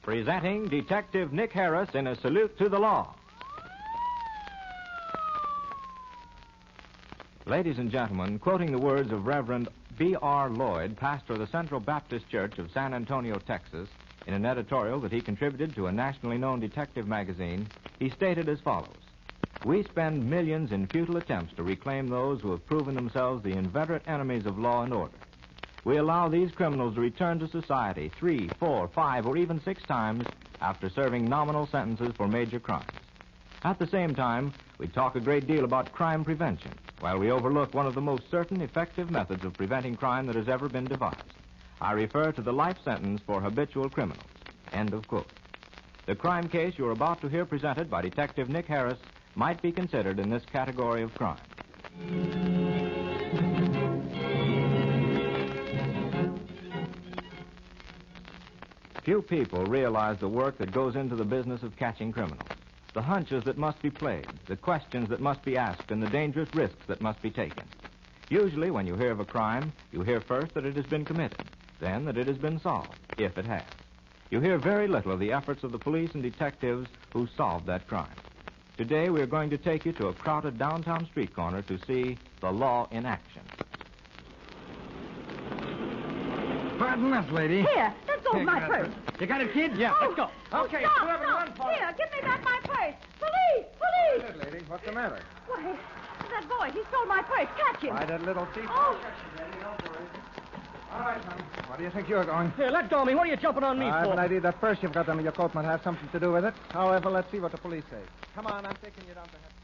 presenting Detective Nick Harris in A Salute to the Law. Ladies and gentlemen, quoting the words of Reverend B.R. Lloyd, pastor of the Central Baptist Church of San Antonio, Texas, in an editorial that he contributed to a nationally known detective magazine, he stated as follows: "We spend millions in futile attempts to reclaim those who have proven themselves the inveterate enemies of law and order. We allow these criminals to return to society 3, 4, 5, or even 6 times after serving nominal sentences for major crimes. At the same time, we talk a great deal about crime prevention, while we overlook one of the most certain, effective methods of preventing crime that has ever been devised. I refer to the life sentence for habitual criminals." End of quote. The crime case you're about to hear presented by Detective Nick Harris might be considered in this category of crime. Few people realize the work that goes into the business of catching criminals, the hunches that must be played, the questions that must be asked, and the dangerous risks that must be taken. Usually, when you hear of a crime, you hear first that it has been committed, then that it has been solved, if it has. You hear very little of the efforts of the police and detectives who solved that crime. Today, we're going to take you to a crowded downtown street corner to see the law in action. Pardon us, lady. Here, let go of my purse. You got it, kid? Yeah, let's go. Okay, stop, put up and run for it. Here, give me back my purse. Police! Police! What's it, lady? What's the matter? Why, that boy, he stole my purse. Catch him. Why, that little thief. Oh. All right, son. Where do you think you're going? Here, let go of me. What are you jumping on me I have for? an idea that purse you've got under your coat might have something to do with it. However, let's see what the police say. Come on, I'm taking you down to headquarters.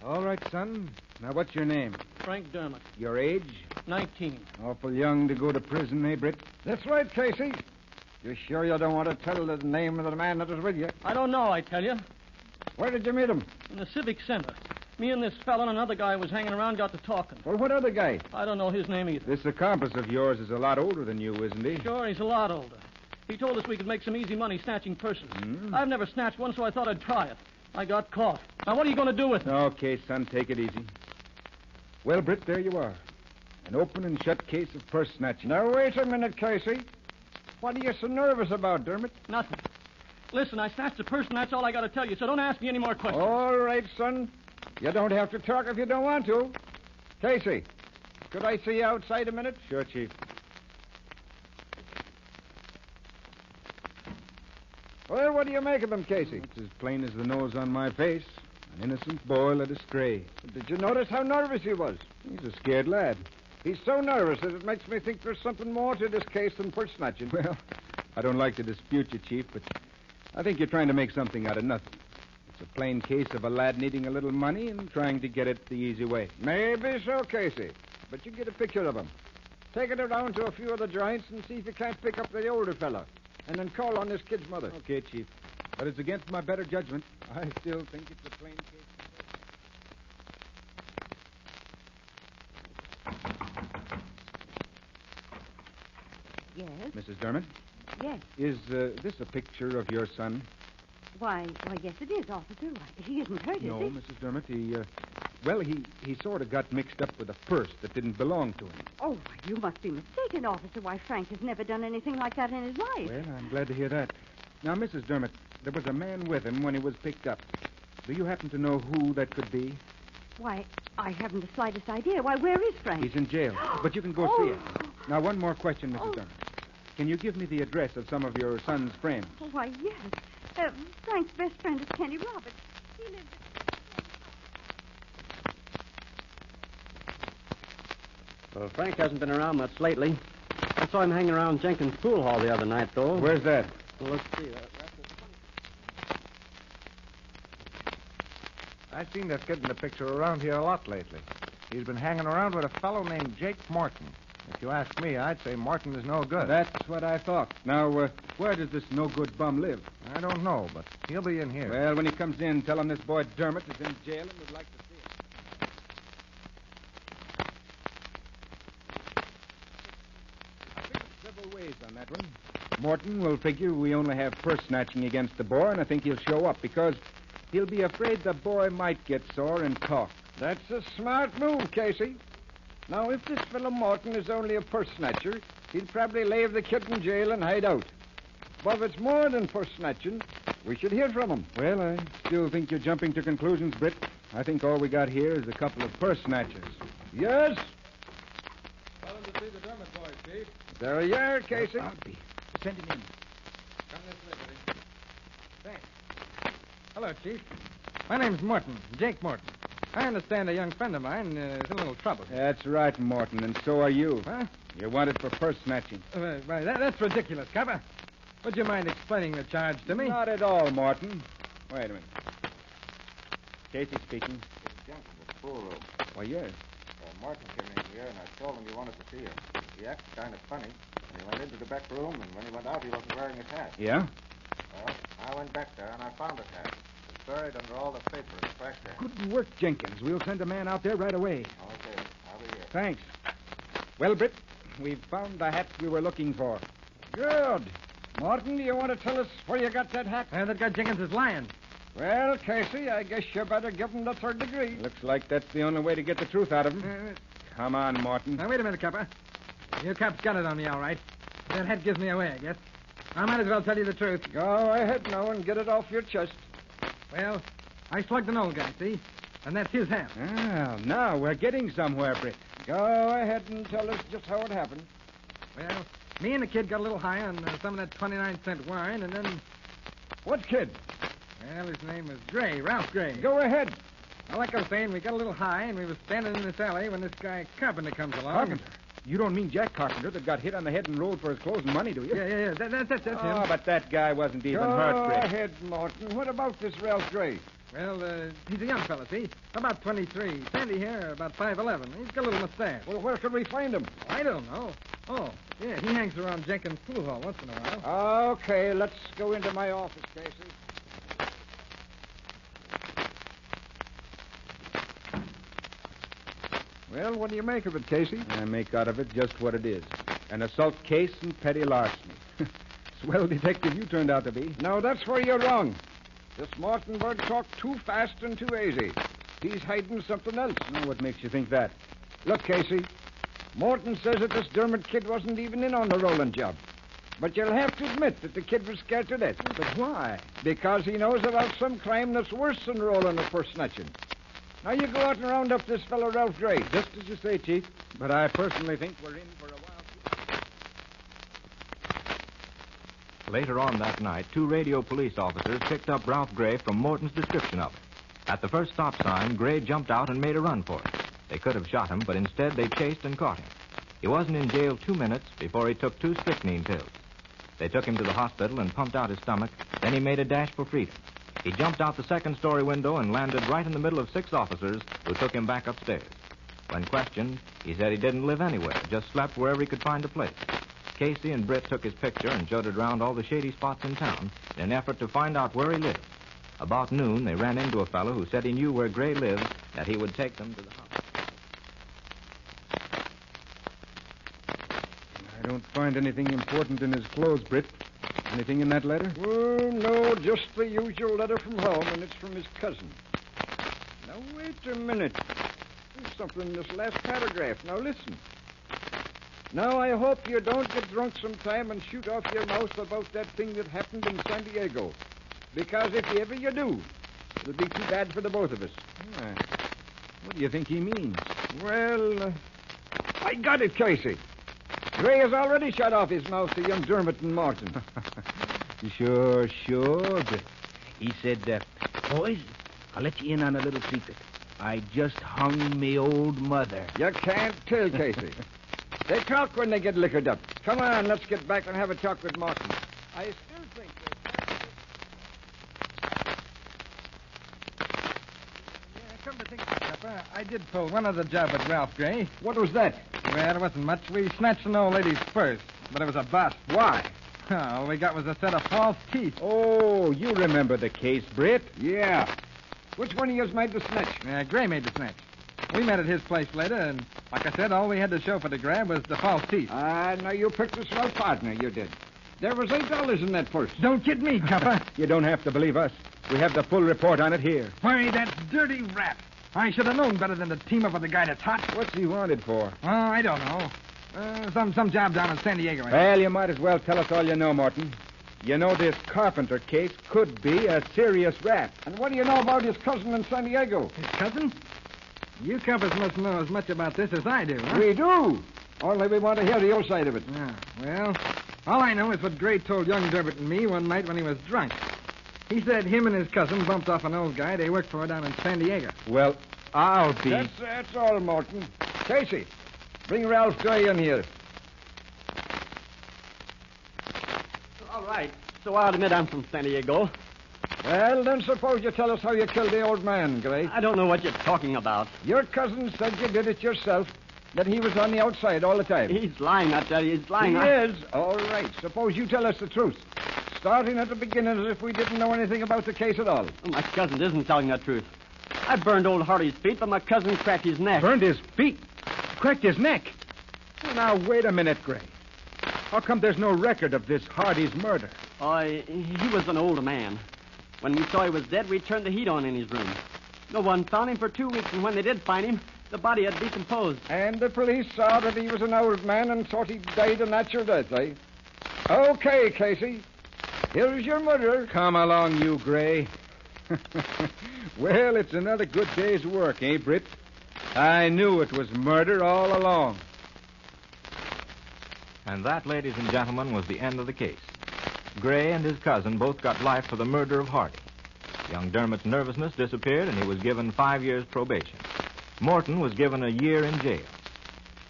All right, son. Now, what's your name? Frank Dermott, Your age? 19. Awful young to go to prison, eh, Britt? That's right, Casey. You sure you don't want to tell the name of the man that was with you? I don't know, I tell you. Where did you meet him? In the Civic Center. Me and this fella and another guy was hanging around, got to talking. Well, what other guy? I don't know his name either. This accomplice of yours is a lot older than you, isn't he? Sure, he's a lot older. He told us we could make some easy money snatching purses. I've never snatched one, so I thought I'd try it. I got caught. Now, what are you going to do with me? Okay, son, take it easy. Well, Britt, there you are. An open and shut case of purse snatching. Now, wait a minute, Casey. What are you so nervous about, Dermott? Nothing. Listen, I snatched a purse, and that's all I got to tell you, so don't ask me any more questions. All right, son. You don't have to talk if you don't want to. Casey, could I see you outside a minute? Sure, Chief. Well, what do you make of him, Casey? It's as plain as the nose on my face. An innocent boy led astray. Did you notice how nervous he was? He's a scared lad. He's so nervous that it makes me think there's something more to this case than purse snatching. Well, I don't like to dispute you, Chief, but I think you're trying to make something out of nothing. It's a plain case of a lad needing a little money and trying to get it the easy way. Maybe so, Casey. But you get a picture of him. Take it around to a few of the joints and see if you can't pick up the older fella. And then call on this kid's mother. Okay, Chief. But it's against my better judgment. I still think it's a plain case. Yes, Mrs. Dermott, yes. is this a picture of your son? Why, yes, it is, officer. Why, he isn't hurt, No, is he? Mrs. Dermott. He sort of got mixed up with a purse that didn't belong to him. Oh, why, you must be mistaken, officer. Why, Frank has never done anything like that in his life. Well, I'm glad to hear that. Now, Mrs. Dermott, there was a man with him when he was picked up. Do you happen to know who that could be? Why, I haven't the slightest idea. Why, where is Frank? He's in jail, but you can go see him. Now, one more question, Mrs. Dermott. Can you give me the address of some of your son's friends? Oh, why, yes. Frank's best friend is Kenny Roberts. He lives Well, Frank hasn't been around much lately. I saw him hanging around Jenkins' pool hall the other night, though. Where's that? Well, let's see. I've seen that kid in the picture around here a lot lately. He's been hanging around with a fellow named Jake Morton. If you ask me, I'd say Morton is no good. That's what I thought. Now, where does this no-good bum live? I don't know, but he'll be in here. Well, when he comes in, tell him this boy Dermott is in jail and would like to see him. I think several ways on that one. Morton will figure we only have purse snatching against the boy, and I think he'll show up because he'll be afraid the boy might get sore and talk. That's a smart move, Casey. Now, if this fellow Morton is only a purse snatcher, he'd probably leave the kid in jail and hide out. But if it's more than purse snatching, we should hear from him. Well, I still think you're jumping to conclusions, Britt. I think all we got here is a couple of purse snatchers. Yes? Tell him to see the Dermot boys, Chief. There you are, Casey. Send him in. Come this way, buddy. Thanks. Hello, Chief. My name's Morton, Jake Morton. I understand a young friend of mine is in a little trouble. That's right, Morton, and so are you. Huh? You're wanted for purse snatching. Right, that's ridiculous, Copper. Would you mind explaining the charge to me? Not at all, Morton. Wait a minute. Casey speaking. Jenkins at the pool room. Why, yes. Martin came in here, and I told him you wanted to see him. He acted kind of funny. And he went into the back room, and when he went out, he wasn't wearing his hat. Yeah? Well, I went back there, and I found his hat. It was buried under all the paper in the trash can. Good work, Jenkins. We'll send a man out there right away. Okay, I'll be here. Thanks. Well, Britt, we've found the hat we were looking for. Good. Morton, do you want to tell us where you got that hat? That guy Jenkins is lying. Well, Casey, I guess you better give him the third degree. Looks like that's the only way to get the truth out of him. Come on, Morton. Now, wait a minute, Copper. You cops got it on me, all right. That hat gives me away, I guess. I might as well tell you the truth. Go ahead now and get it off your chest. Well, I slugged an old guy, see? And that's his hat. Ah, now we're getting somewhere, Britt. Go ahead and tell us just how it happened. Well, me and the kid got a little high on some of that 29-cent wine, and then... What kid? Well, his name was Gray, Ralph Gray. Go ahead. Well, like I was saying, we got a little high, and we was standing in this alley when this guy Carpenter comes along. Carpenter? You don't mean Jack Carpenter that got hit on the head and rolled for his clothes and money, do you? Yeah. That's him. Oh, but that guy wasn't even Go hurt, Britt. ahead, Morton. What about this Ralph Gray? Well, he's a young fella, see? About 23. Sandy hair, about 5'11". He's got a little mustache. Well, where could we find him? I don't know. Oh, yeah, he hangs around Jenkins' pool hall once in a while. Okay, let's go into my office, Casey. Well, what do you make of it, Casey? I make out of it just what it is. An assault case and petty larceny. Swell detective you turned out to be. No, that's where you're wrong. This Morton bird talked too fast and too easy. He's hiding something else. Now, what makes you think that? Look, Casey, Morton says that this Dermot kid wasn't even in on the rolling job. But you'll have to admit that the kid was scared to death. But why? Because he knows about some crime that's worse than rolling or purse snatching. Now, you go out and round up this fellow Ralph Gray. Just as you say, Chief. But I personally think we're in for a while. Later on that night, 2 radio police officers picked up Ralph Gray from Morton's description of it. At the first stop sign, Gray jumped out and made a run for it. They could have shot him, but instead they chased and caught him. He wasn't in jail 2 minutes before he took 2 strychnine pills. They took him to the hospital and pumped out his stomach. Then he made a dash for freedom. He jumped out the second-story window and landed right in the middle of 6 officers who took him back upstairs. When questioned, he said he didn't live anywhere, just slept wherever he could find a place. Casey and Britt took his picture and showed it around all the shady spots in town in an effort to find out where he lived. About noon, they ran into a fellow who said he knew where Gray lived, that he would take them to the house. I don't find anything important in his clothes, Britt. Anything in that letter? Oh, no, just the usual letter from home, and it's from his cousin. Now, wait a minute. There's something in this last paragraph. Now, listen. Now, I hope you don't get drunk sometime and shoot off your mouth about that thing that happened in San Diego. Because if ever you do, it'll be too bad for the both of us. What do you think he means? Well, I got it, Casey. Gray has already shot off his mouth to young Dermot and Morton. Sure. But he said, boys, I'll let you in on a little secret. I just hung me old mother. You can't tell, Casey. They talk when they get liquored up. Come on, let's get back and have a talk with Morton. I still think Come to think of it, Pepper, I did pull one other job at Ralph Gray. What was that? Well, it wasn't much. We snatched an old lady's purse, but it was a bust. Why? All we got was a set of false teeth. Oh, you remember the case, Britt? Yeah. Which one of you made the snatch? Gray made the snatch. We met at his place later, and like I said, all we had to show for the grab was the false teeth. Now you picked a swell partner, you did. There was $8 in that purse. Don't kid me, Copper. You don't have to believe us. We have the full report on it here. Why, that dirty rat. I should have known better than to team up with a guy that's hot. What's he wanted for? Oh, I don't know. Some job down in San Diego. Well, you might as well tell us all you know, Morton. You know this Carpenter case could be a serious rap. And what do you know about his cousin in San Diego? His cousin? You coppers must know as much about this as I do, huh? We do. Only we want to hear your side of it. Yeah, well, all I know is what Gray told young Durbett and me one night when he was drunk. He said him and his cousin bumped off an old guy they worked for down in San Diego. Well, I'll be... That's all, Morton. Casey, bring Ralph Gray in here. All right. So I'll admit I'm from San Diego. Well, then suppose you tell us how you killed the old man, Gray. I don't know what you're talking about. Your cousin said you did it yourself, that he was on the outside all the time. He's lying, I tell you. He's lying. He is? All right. Suppose you tell us the truth. Starting at the beginning as if we didn't know anything about the case at all. Oh, my cousin isn't telling the truth. I burned old Hardy's feet, but my cousin cracked his neck. Burned his feet? Cracked his neck? Well, now, wait a minute, Gray. How come there's no record of this Hardy's murder? Oh, he was an old man. When we saw he was dead, we turned the heat on in his room. No one found him for 2 weeks, and when they did find him, the body had decomposed. And the police saw that he was an old man and thought he died a natural death, eh? Okay, Casey. Here's your murderer. Come along, you, Gray. Well, it's another good day's work, eh, Britt? I knew it was murder all along. And that, ladies and gentlemen, was the end of the case. Gray and his cousin both got life for the murder of Hardy. Young Dermot's nervousness disappeared, and he was given 5 years probation. Morton was given a year in jail.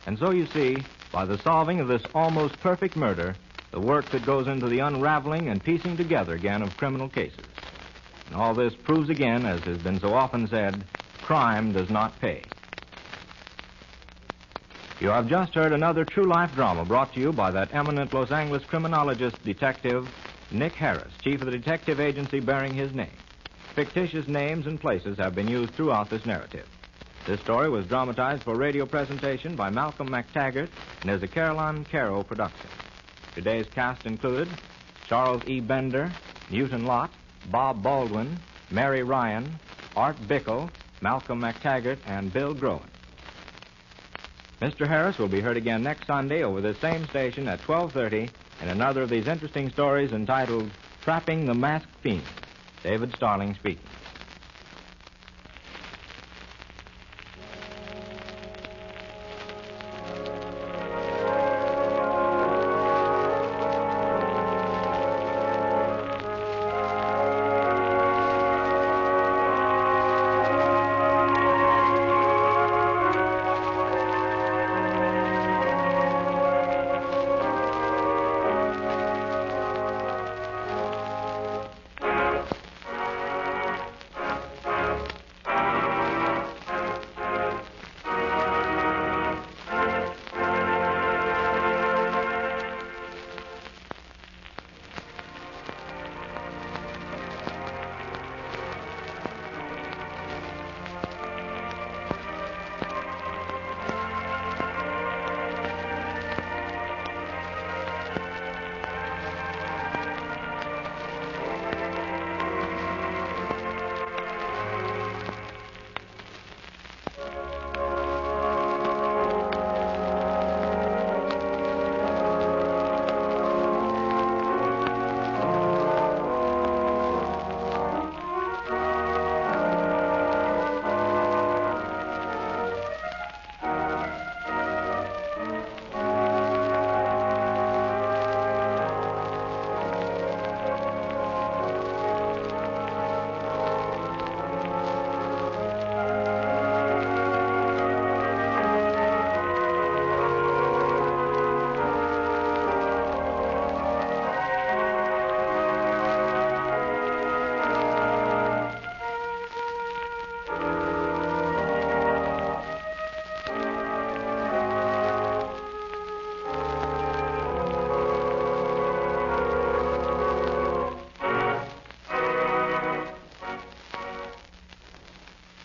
And so you see, by the solving of this almost perfect murder, the work that goes into the unraveling and piecing together again of criminal cases. And all this proves again, as has been so often said, crime does not pay. You have just heard another true life drama brought to you by that eminent Los Angeles criminologist detective, Nick Harris, chief of the detective agency bearing his name. Fictitious names and places have been used throughout this narrative. This story was dramatized for radio presentation by Malcolm McTaggart and is a Caroline Caro production. Today's cast included Charles E. Bender, Newton Lott, Bob Baldwin, Mary Ryan, Art Bickle, Malcolm McTaggart, and Bill Groen. Mr. Harris will be heard again next Sunday over this same station at 12:30 in another of these interesting stories entitled Trapping the Masked Fiend. David Starling speaking.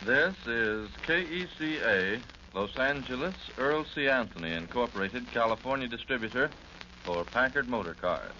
This is KECA, Los Angeles, Earl C. Anthony, Incorporated, California distributor for Packard Motor Cars.